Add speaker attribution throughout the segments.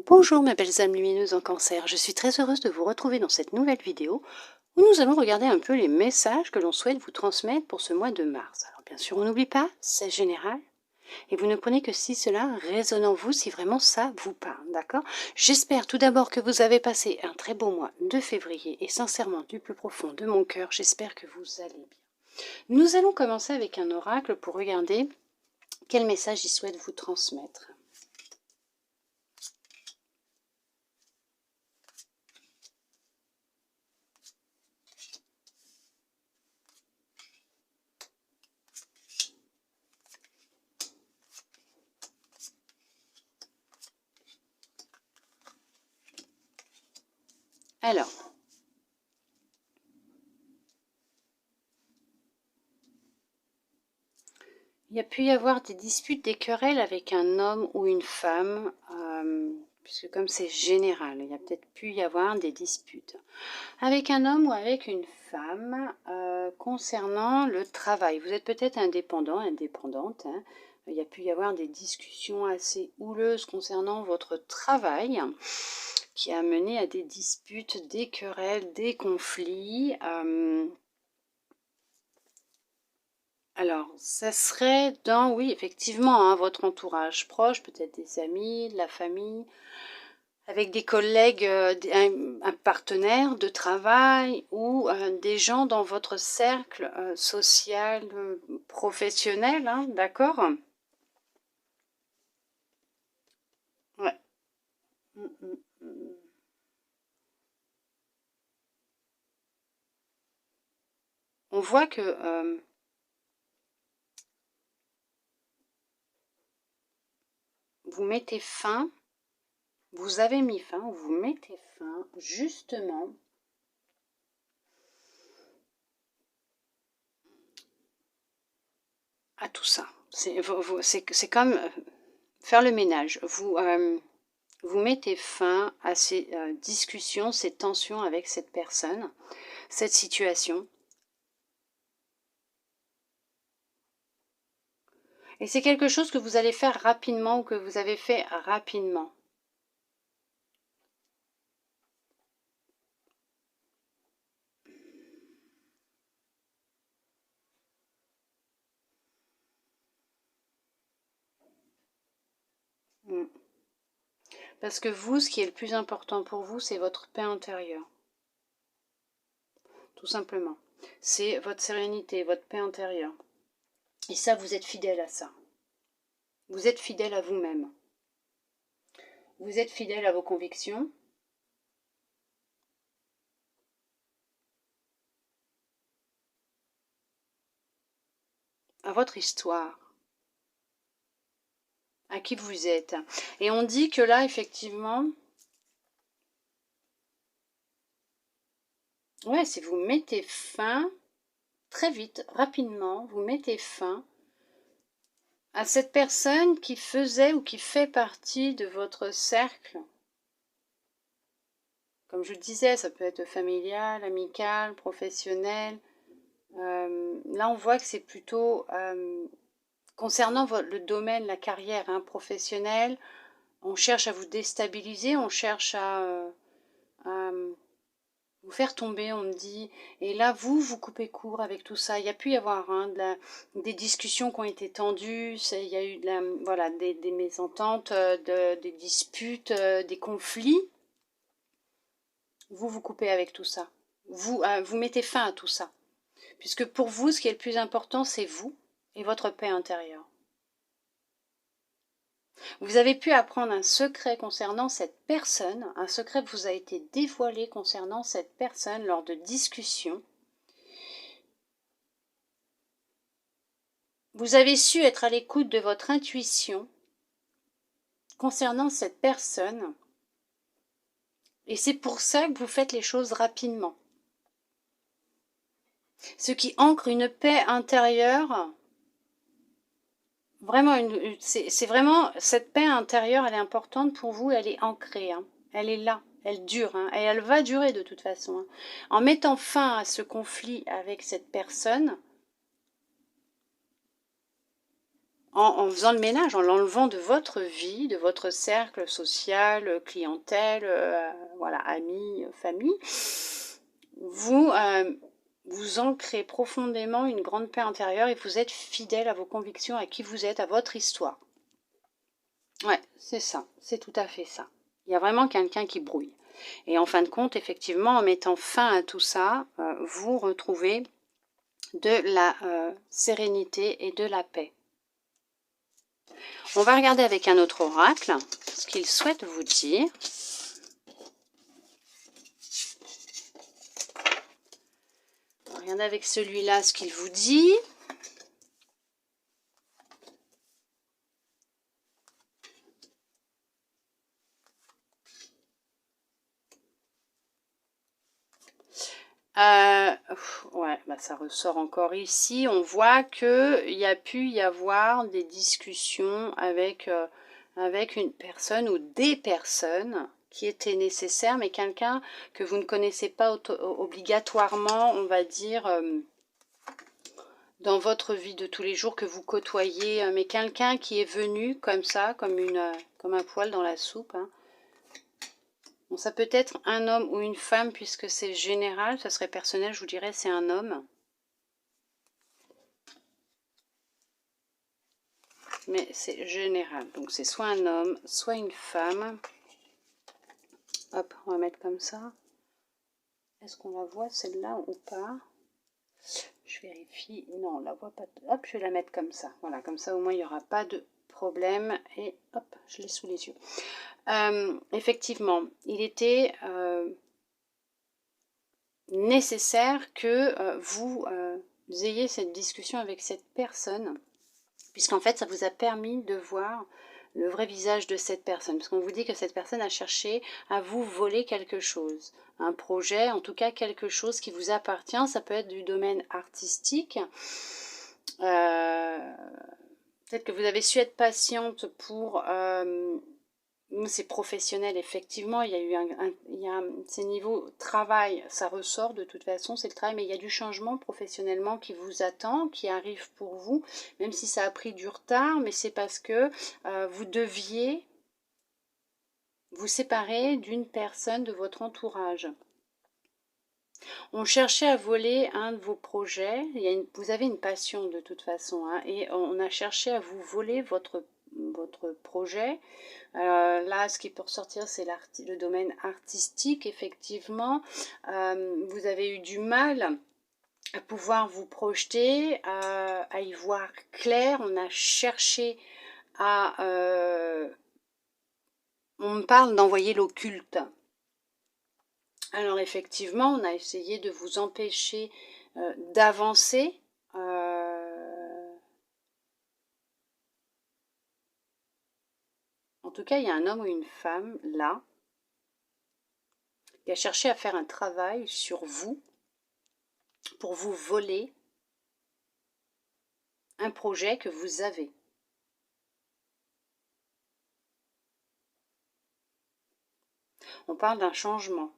Speaker 1: Bonjour mes belles âmes lumineuses en cancer, je suis très heureuse de vous retrouver dans cette nouvelle vidéo où nous allons regarder un peu les messages que l'on souhaite vous transmettre pour ce mois de mars. Alors bien sûr on n'oublie pas, c'est général et vous ne prenez que si cela résonne en vous, si vraiment ça vous parle, d'accord? J'espère tout d'abord que vous avez passé un très beau mois de février et sincèrement du plus profond de mon cœur, j'espère que vous allez bien. Nous allons commencer avec un oracle pour regarder quel message il souhaite vous transmettre. Alors, il y a pu y avoir des disputes, des querelles avec un homme ou une femme, puisque comme c'est général, il y a peut-être pu y avoir des disputes avec un homme ou avec une femme concernant le travail. Vous êtes peut-être indépendant, indépendante, hein. Il y a pu y avoir des discussions assez houleuses concernant votre travail qui a mené à des disputes, des querelles, des conflits. Alors, ça serait dans, oui, effectivement, hein, votre entourage proche, peut-être des amis, de la famille, avec des collègues, un partenaire de travail ou des gens dans votre cercle social, professionnel, hein, d'accord? Ouais. On voit que vous mettez fin, vous avez mis fin, vous mettez fin justement à tout ça. C'est comme faire le ménage. Vous mettez fin à ces discussions, ces tensions avec cette personne, cette situation. Et c'est quelque chose que vous allez faire rapidement ou que vous avez fait rapidement. Parce que vous, ce qui est le plus important pour vous, c'est votre paix intérieure. Tout simplement. C'est votre sérénité, votre paix intérieure. Et ça, vous êtes fidèle à ça. Vous êtes fidèle à vous-même. Vous êtes fidèle à vos convictions. À votre histoire. À qui vous êtes. Et on dit que là, effectivement, ouais, si vous mettez fin, très vite, rapidement, vous mettez fin à cette personne qui faisait ou qui fait partie de votre cercle. Comme je le disais, ça peut être familial, amical, professionnel. Là, on voit que c'est plutôt concernant le domaine, la carrière professionnelle. On cherche à vous déstabiliser, on cherche à vous faire tomber, on me dit. Et là, vous coupez court avec tout ça. Il y a pu y avoir des discussions qui ont été tendues. Il y a eu voilà, des mésententes, des disputes, des conflits. Vous coupez avec tout ça. Vous mettez fin à tout ça. Puisque pour vous, ce qui est le plus important, c'est vous et votre paix intérieure. Vous avez pu apprendre un secret concernant cette personne, un secret vous a été dévoilé concernant cette personne lors de discussions. Vous avez su être à l'écoute de votre intuition concernant cette personne. Et c'est pour ça que vous faites les choses rapidement. Ce qui ancre une paix intérieure. Vraiment, c'est vraiment, cette paix intérieure, elle est importante pour vous, elle est ancrée. Elle est là, elle dure, et elle va durer de toute façon. En mettant fin à ce conflit avec cette personne, en faisant le ménage, en l'enlevant de votre vie, de votre cercle social, clientèle, voilà, amis, famille, vous, vous ancrez profondément une grande paix intérieure et vous êtes fidèle à vos convictions, à qui vous êtes, à votre histoire. Ouais, c'est ça, c'est tout à fait ça. Il y a vraiment quelqu'un qui brouille. Et en fin de compte, effectivement, en mettant fin à tout ça, vous retrouvez de la sérénité et de la paix. On va regarder avec un autre oracle ce qu'il souhaite vous dire. On va regarder avec celui-là ce qu'il vous dit. Ouais, bah ça ressort encore ici. On voit qu'il y a pu y avoir des discussions avec, avec une personne ou des personnes qui étaient nécessaires, mais quelqu'un que vous ne connaissez pas obligatoirement, on va dire, dans votre vie de tous les jours, que vous côtoyez, mais quelqu'un qui est venu comme ça, comme un poil dans la soupe, hein. Bon, ça peut être un homme ou une femme, puisque c'est général, ça serait personnel, je vous dirais c'est un homme. Mais c'est général, donc c'est soit un homme, soit une femme. Hop, on va mettre comme ça. Est-ce qu'on la voit celle-là ou pas? Je vérifie, non on la voit pas. Hop, je vais la mettre comme ça, voilà, comme ça au moins il n'y aura pas de problème. Et hop, je l'ai sous les yeux. Effectivement, il était nécessaire que vous ayez cette discussion avec cette personne, puisqu'en fait ça vous a permis de voir le vrai visage de cette personne, parce qu'on vous dit que cette personne a cherché à vous voler quelque chose, un projet, en tout cas quelque chose qui vous appartient. Ça peut être du domaine artistique, peut-être que vous avez su être patiente pour c'est professionnel, effectivement, il y a eu ces niveaux travail, ça ressort de toute façon, c'est le travail, mais il y a du changement professionnellement qui vous attend, qui arrive pour vous, même si ça a pris du retard, mais c'est parce que vous deviez vous séparer d'une personne de votre entourage. On cherchait à voler un de vos projets, vous avez une passion de toute façon, hein, et on a cherché à vous voler votre projet. Là, ce qui peut ressortir, c'est le domaine artistique, effectivement. Vous avez eu du mal à pouvoir vous projeter, à y voir clair. On a cherché à... on me parle d'envoyer l'occulte. Alors effectivement, on a essayé de vous empêcher d'avancer. En tout cas, il y a un homme ou une femme là qui a cherché à faire un travail sur vous pour vous voler un projet que vous avez. On parle d'un changement.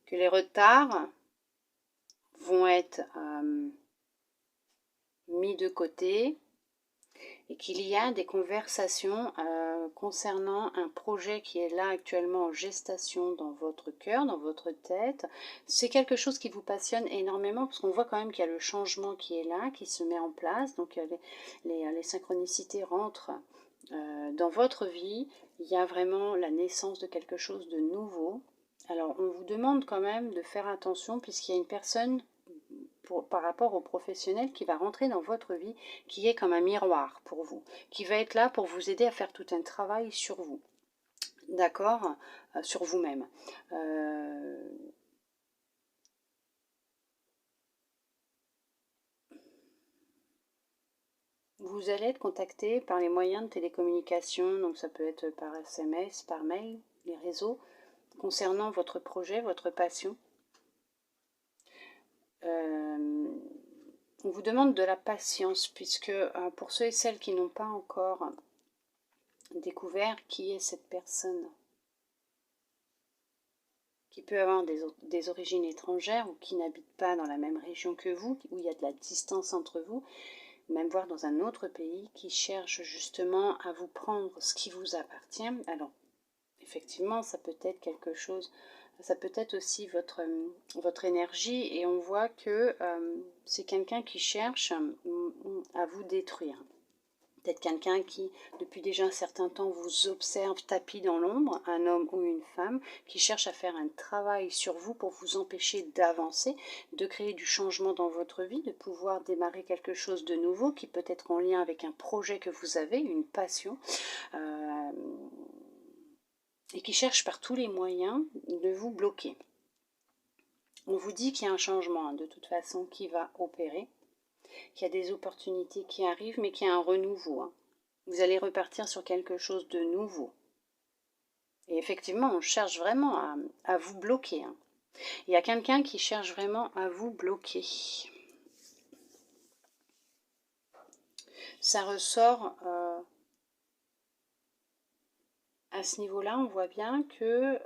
Speaker 1: Que les retards vont être mis de côté et qu'il y a des conversations concernant un projet qui est là actuellement en gestation dans votre cœur, dans votre tête. C'est quelque chose qui vous passionne énormément parce qu'on voit quand même qu'il y a le changement qui est là, qui se met en place. Donc les synchronicités rentrent dans votre vie. Il y a vraiment la naissance de quelque chose de nouveau. Alors on vous demande quand même de faire attention puisqu'il y a une personne par rapport au professionnel qui va rentrer dans votre vie, qui est comme un miroir pour vous, qui va être là pour vous aider à faire tout un travail sur vous, d'accord, sur vous-même. Vous allez être contacté par les moyens de télécommunication, donc ça peut être par SMS, par mail, les réseaux, concernant votre projet, votre passion. On vous demande de la patience, puisque pour ceux et celles qui n'ont pas encore découvert qui est cette personne, qui peut avoir des origines étrangères ou qui n'habite pas dans la même région que vous, où il y a de la distance entre vous, même voire dans un autre pays, qui cherche justement à vous prendre ce qui vous appartient. Alors, effectivement, ça peut être quelque chose, ça peut être aussi votre énergie, et on voit que c'est quelqu'un qui cherche à vous détruire. Peut-être quelqu'un qui, depuis déjà un certain temps, vous observe tapis dans l'ombre, un homme ou une femme, qui cherche à faire un travail sur vous pour vous empêcher d'avancer, de créer du changement dans votre vie, de pouvoir démarrer quelque chose de nouveau, qui peut être en lien avec un projet que vous avez, une passion, et qui cherche par tous les moyens de vous bloquer. On vous dit qu'il y a un changement, de toute façon, qui va opérer, qu'il y a des opportunités qui arrivent, mais qu'il y a un renouveau. Vous allez repartir sur quelque chose de nouveau. Et effectivement, on cherche vraiment à vous bloquer. Il y a quelqu'un qui cherche vraiment à vous bloquer. Ça ressort à ce niveau-là, on voit bien que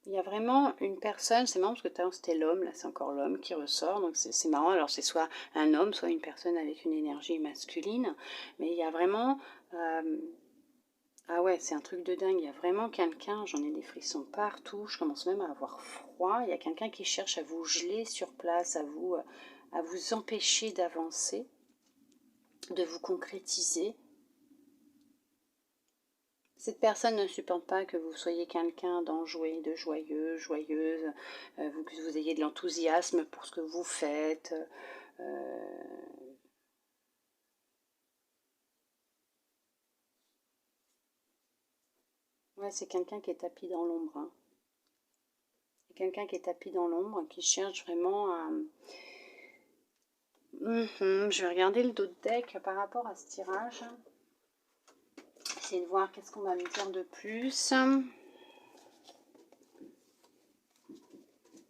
Speaker 1: il y a vraiment une personne, c'est marrant parce que tout à l'heure c'était l'homme, là c'est encore l'homme qui ressort, donc c'est marrant, alors c'est soit un homme, soit une personne avec une énergie masculine, mais il y a vraiment, ah ouais, c'est un truc de dingue, il y a vraiment quelqu'un, j'en ai des frissons partout, je commence même à avoir froid, il y a quelqu'un qui cherche à vous geler sur place, à vous empêcher d'avancer, de vous concrétiser. Cette personne ne supporte pas que vous soyez quelqu'un d'enjoué, de joyeux, joyeuse, que vous ayez de l'enthousiasme pour ce que vous faites. Ouais, c'est quelqu'un qui est tapis dans l'ombre. Hein. C'est quelqu'un qui est tapis dans l'ombre, qui cherche vraiment à... Je vais regarder le dos de deck par rapport à ce tirage. Essayer de voir qu'est-ce qu'on va me dire de plus.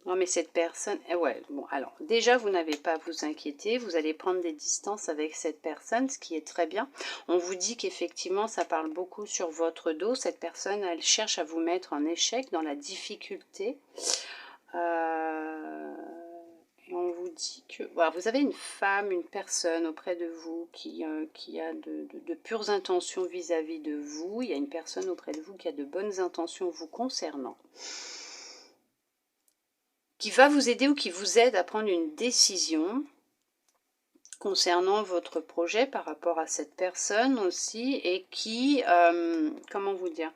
Speaker 1: Non mais cette personne, ouais, bon alors déjà vous n'avez pas à vous inquiéter, vous allez prendre des distances avec cette personne, ce qui est très bien. On vous dit qu'effectivement ça parle beaucoup sur votre dos, cette personne elle cherche à vous mettre en échec, dans la difficulté. Et on vous dit que voilà, vous avez une femme, une personne auprès de vous qui a de pures intentions vis-à-vis de vous, il y a une personne auprès de vous qui a de bonnes intentions vous concernant, qui va vous aider ou qui vous aide à prendre une décision concernant votre projet par rapport à cette personne aussi, et qui, comment vous dire,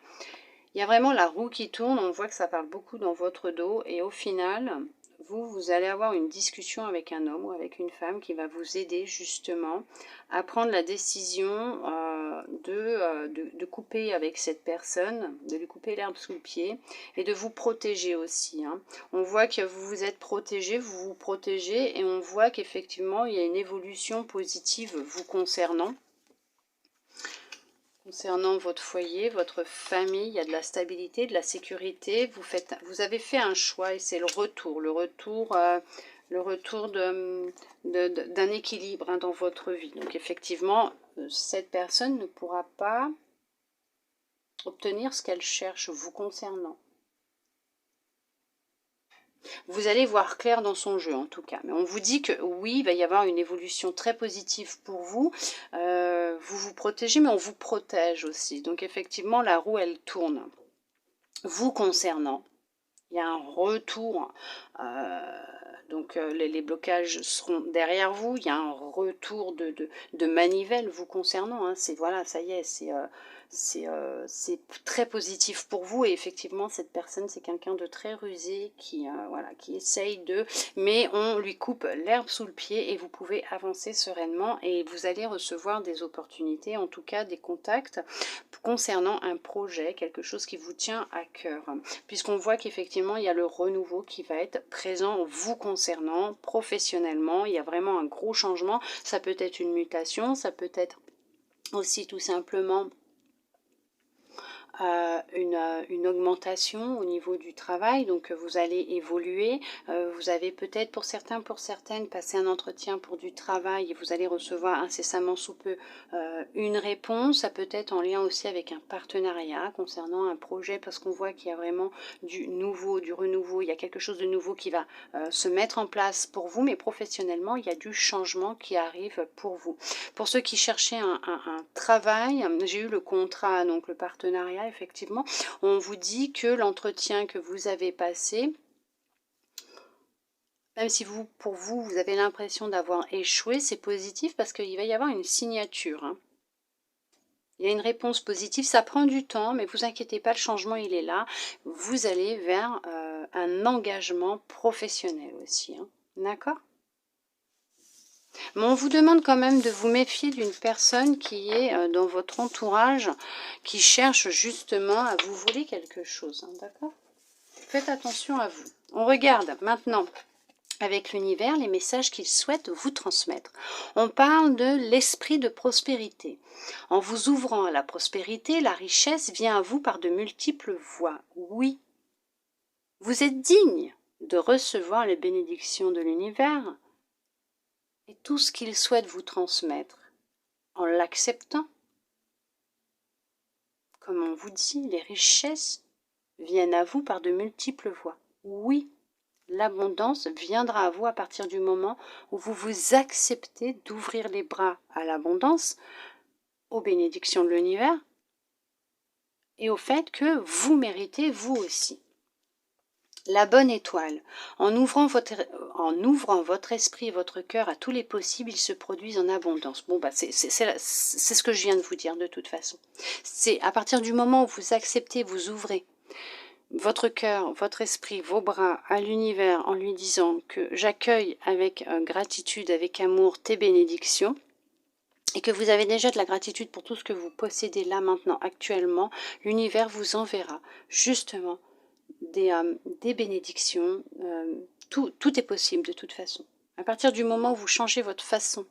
Speaker 1: il y a vraiment la roue qui tourne, on voit que ça parle beaucoup dans votre dos, et au final, vous allez avoir une discussion avec un homme ou avec une femme qui va vous aider justement à prendre la décision de couper avec cette personne, de lui couper l'herbe sous le pied et de vous protéger aussi. Hein. On voit que vous vous êtes protégé, vous vous protégez, et on voit qu'effectivement il y a une évolution positive vous concernant. Concernant votre foyer, votre famille, il y a de la stabilité, de la sécurité. Vous avez fait un choix et c'est le retour d'un équilibre dans votre vie. Donc effectivement, cette personne ne pourra pas obtenir ce qu'elle cherche vous concernant. Vous allez voir clair dans son jeu en tout cas. Mais on vous dit que oui, il va y avoir une évolution très positive pour vous. Vous vous protégez, mais on vous protège aussi. Donc effectivement, la roue, elle tourne. Vous concernant, il y a un retour. Donc les blocages seront derrière vous. Il y a un retour de manivelle vous concernant. Hein. C'est voilà, ça y est, c'est très positif pour vous, et effectivement cette personne c'est quelqu'un de très rusé qui voilà, qui essaye de, mais on lui coupe l'herbe sous le pied et vous pouvez avancer sereinement et vous allez recevoir des opportunités, en tout cas des contacts concernant un projet, quelque chose qui vous tient à cœur, puisqu'on voit qu'effectivement il y a le renouveau qui va être présent vous concernant professionnellement. Il y a vraiment un gros changement, ça peut être une mutation, ça peut être aussi tout simplement une augmentation au niveau du travail, donc vous allez évoluer. Vous avez peut-être pour certains, pour certaines, passé un entretien pour du travail et vous allez recevoir incessamment sous peu une réponse. Ça peut être en lien aussi avec un partenariat concernant un projet, parce qu'on voit qu'il y a vraiment du nouveau, du renouveau, il y a quelque chose de nouveau qui va se mettre en place pour vous, mais professionnellement, il y a du changement qui arrive pour vous. Pour ceux qui cherchaient un travail, j'ai eu le contrat, donc le partenariat, effectivement, on vous dit que l'entretien que vous avez passé, même si pour vous, vous avez l'impression d'avoir échoué, c'est positif parce qu'il va y avoir une signature. Hein. Il y a une réponse positive, ça prend du temps, mais vous inquiétez pas, le changement, il est là. Vous allez vers un engagement professionnel aussi. Hein. D'accord ? Mais on vous demande quand même de vous méfier d'une personne qui est dans votre entourage, qui cherche justement à vous voler quelque chose. Hein, d'accord ? Faites attention à vous. On regarde maintenant avec l'univers les messages qu'il souhaite vous transmettre. On parle de l'esprit de prospérité. En vous ouvrant à la prospérité, la richesse vient à vous par de multiples voies. Oui, vous êtes digne de recevoir les bénédictions de l'univers et tout ce qu'il souhaite vous transmettre en l'acceptant. Comme on vous dit, les richesses viennent à vous par de multiples voies. Oui, l'abondance viendra à vous à partir du moment où vous vous acceptez d'ouvrir les bras à l'abondance, aux bénédictions de l'univers et au fait que vous méritez vous aussi. La bonne étoile. En ouvrant votre esprit et votre cœur à tous les possibles, ils se produisent en abondance. Bon, bah, c'est ce que je viens de vous dire de toute façon. C'est à partir du moment où vous acceptez, vous ouvrez votre cœur, votre esprit, vos bras à l'univers en lui disant que j'accueille avec gratitude, avec amour tes bénédictions, et que vous avez déjà de la gratitude pour tout ce que vous possédez là maintenant actuellement, l'univers vous enverra justement des bénédictions. Tout est possible de toute façon. À partir du moment où vous changez votre façon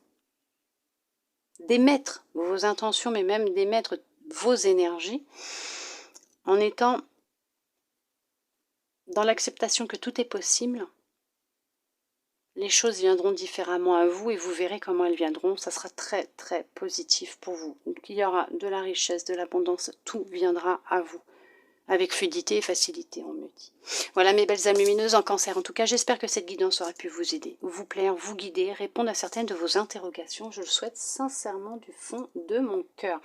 Speaker 1: d'émettre vos intentions, mais même d'émettre vos énergies, en étant dans l'acceptation que tout est possible, les choses viendront différemment à vous et vous verrez comment elles viendront. Ça sera très très positif pour vous. Donc, il y aura de la richesse, de l'abondance, tout viendra à vous. Avec fluidité et facilité, on me dit. Voilà mes belles âmes lumineuses en cancer. En tout cas, j'espère que cette guidance aura pu vous aider, vous plaire, vous guider, répondre à certaines de vos interrogations. Je le souhaite sincèrement du fond de mon cœur.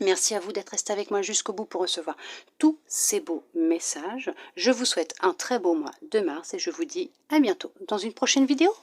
Speaker 1: Merci à vous d'être resté avec moi jusqu'au bout pour recevoir tous ces beaux messages. Je vous souhaite un très beau mois de mars et je vous dis à bientôt dans une prochaine vidéo.